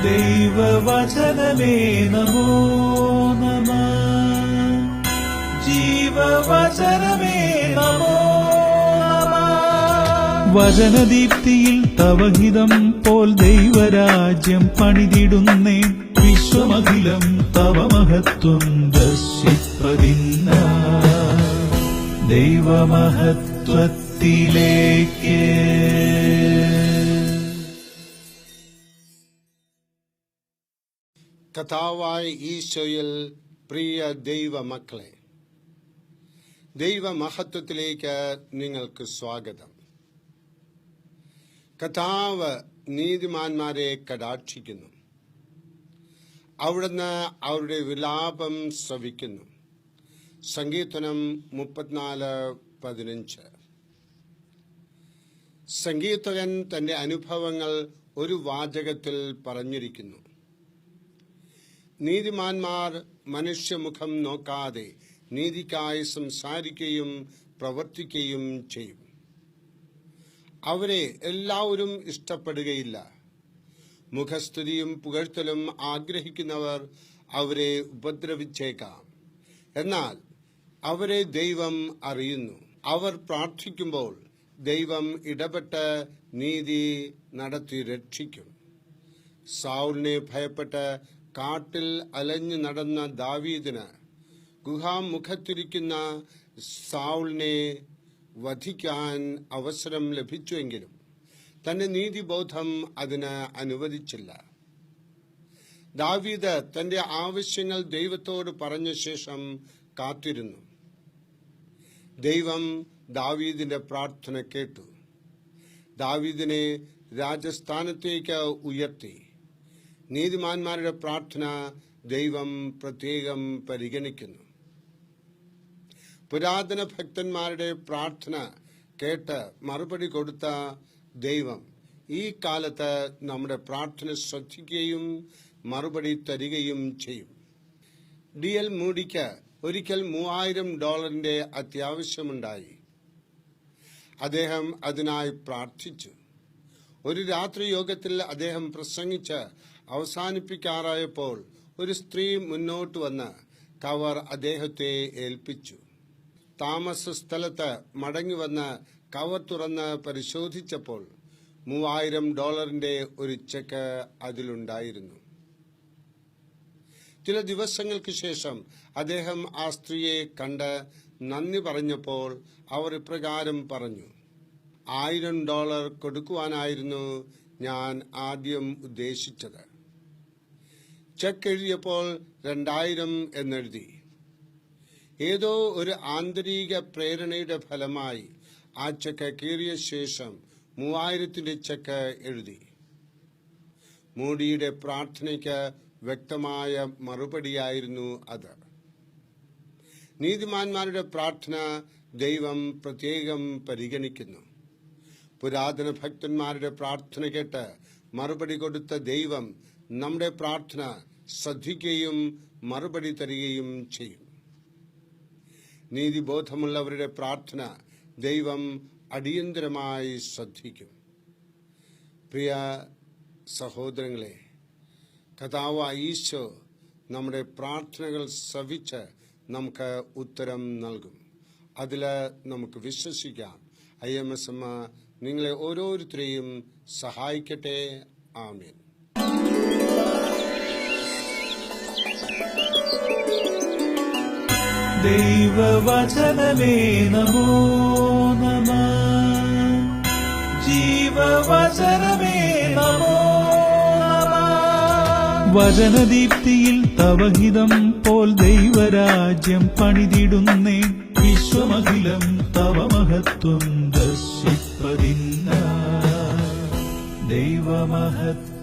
ദൈവവചനമേ നമോ നമഃ. ജീവവചനമേ നമോ നമഃ. വചനദീപ്തിയിൽ തവഹിതം പോൽ ദൈവരാജ്യം പണിതിടുന്നേ. വിശ്വമഖിലം തവ മഹത്വം ദർശിപ്പതിന്ന ദൈവമഹത്വത്തിലേക്ക്. കർത്താവായ ഈശോയിൽ പ്രിയ ദൈവമക്കളെ, ദൈവമഹത്വത്തിലേക്ക് നിങ്ങൾക്ക് സ്വാഗതം. കർത്താവ് നീതിമാന്മാരെ കടാക്ഷിക്കുന്നു. അവിടുന്ന് അവരുടെ വിലാപം ശ്രവിക്കുന്നു. സങ്കീർത്തനം 34:15. സങ്കീർത്തകൻ തന്റെ അനുഭവങ്ങൾ ഒരു വാചകത്തിൽ പറഞ്ഞിരിക്കുന്നു. നീതിമാന്മാർ മനുഷ്യമുഖം നോക്കാതെ നീതിക്കായി സംസാരിക്കുകയും പ്രവർത്തിക്കുകയും ചെയ്യും. അവരെ എല്ലാവരും ഇഷ്ടപ്പെടുകയില്ല. മുഖസ്തുതിയും പുകഴ്ത്തലും ആഗ്രഹിക്കുന്നവർ അവരെ ഉപദ്രവിച്ചേക്കാം. എന്നാൽ അവരെ ദൈവം അറിയുന്നു. അവർ പ്രാർത്ഥിക്കുമ്പോൾ ദൈവം ഇടപെട്ട് നീതി നടത്തി രക്ഷിക്കും. സൗലിനെ ഭയപ്പെട്ട് കാട്ടിൽ അലഞ്ഞു നടന്ന ദാവീദിന് ഗുഹാമുഖത്തിരിക്കുന്ന സൗലിനെ വധിക്കാൻ അവസരം ലഭിച്ചുവെങ്കിലും തന്റെ നീതിബോധം അതിന് അനുവദിച്ചില്ല. ദാവീദ് തന്റെ ആവശ്യങ്ങൾ ദൈവത്തോട് പറഞ്ഞ ശേഷം കാത്തിരുന്നു. ദൈവം ദാവീദിന്റെ പ്രാർത്ഥന കേട്ടു. ദാവീദിനെ രാജസ്ഥാനത്തേക്ക് ഉയർത്തി. നീതിമാന്മാരുടെ പ്രാർത്ഥന ദൈവം പ്രത്യേകം പരിഗണിക്കുന്നു. പുരാതന ഭക്തന്മാരുടെ പ്രാർത്ഥന കേട്ട് മറുപടി കൊടുത്ത ദൈവം ഈ കാലത്ത് നമ്മുടെ പ്രാർത്ഥന ശ്രദ്ധിക്കുകയും മറുപടി തരികയും ചെയ്യും. D.L. മൂഡിക്ക് ഒരിക്കൽ $3000 അത്യാവശ്യമുണ്ടായി. അദ്ദേഹം അതിനായി പ്രാർത്ഥിച്ചു. ഒരു രാത്രി യോഗത്തിൽ അദ്ദേഹം പ്രസംഗിച്ച് അവസാനിപ്പിക്കാറായപ്പോൾ ഒരു സ്ത്രീ മുന്നോട്ട് വന്ന് കവർ അദ്ദേഹത്തെ ഏൽപ്പിച്ചു. താമസ സ്ഥലത്ത് മടങ്ങി വന്ന് കവർ തുറന്ന് പരിശോധിച്ചപ്പോൾ $3000 ഒരു ചെക്ക് അതിലുണ്ടായിരുന്നു. ചില ദിവസങ്ങൾക്ക് ശേഷം അദ്ദേഹം ആ സ്ത്രീയെ കണ്ട് നന്ദി പറഞ്ഞപ്പോൾ അവർ ഇപ്രകാരം പറഞ്ഞു: $1000 കൊടുക്കുവാനായിരുന്നു ഞാൻ ആദ്യം ഉദ്ദേശിച്ചത്. ചെക്ക് എഴുതിയപ്പോൾ 2000 എന്നെഴുതി. ഏതോ ഒരു ആന്തരിക പ്രേരണയുടെ ഫലമായി ആ ചെക്ക് കീറിയ ശേഷം 3000 ചെക്ക് എഴുതി. മൂഡിയുടെ പ്രാർത്ഥനയ്ക്ക് വ്യക്തമായ മറുപടിയായിരുന്നു അത്. നീതിമാന്മാരുടെ പ്രാർത്ഥന ദൈവം പ്രത്യേകം പരിഗണിക്കുന്നു. പുരാതന ഭക്തന്മാരുടെ പ്രാർത്ഥന കേട്ട് മറുപടി കൊടുത്ത ദൈവം നമ്മുടെ പ്രാർത്ഥന ശ്രദ്ധിക്കുകയും മറുപടി തരികയും ചെയ്യും. നീതിബോധമുള്ളവരുടെ പ്രാർത്ഥന ദൈവം അടിയന്തരമായി ശ്രദ്ധിക്കും. പ്രിയ സഹോദരങ്ങളെ, കർത്താവായ ഈശോ നമ്മുടെ പ്രാർത്ഥനകൾ ശ്രവിച്ച് നമുക്ക് ഉത്തരം നൽകും. അതിൽ നമുക്ക് വിശ്വസിക്കാം. IMSM നിങ്ങളെ ഓരോരുത്തരെയും സഹായിക്കട്ടെ. ആമേൻ. ദൈവവചനമേ നമോ നമഃ. ജീവവചനമേ നമോ നമഃ. വചനദീപ്തിയിൽ തവഹിതം പോൽ ദൈവരാജ്യം പണിതിടുന്നേ. വിശ്വമഖിലം തവ മഹത്വം ദർശിപ്പതിന്ന ദൈവമഹത്വത്തിലേക്ക്.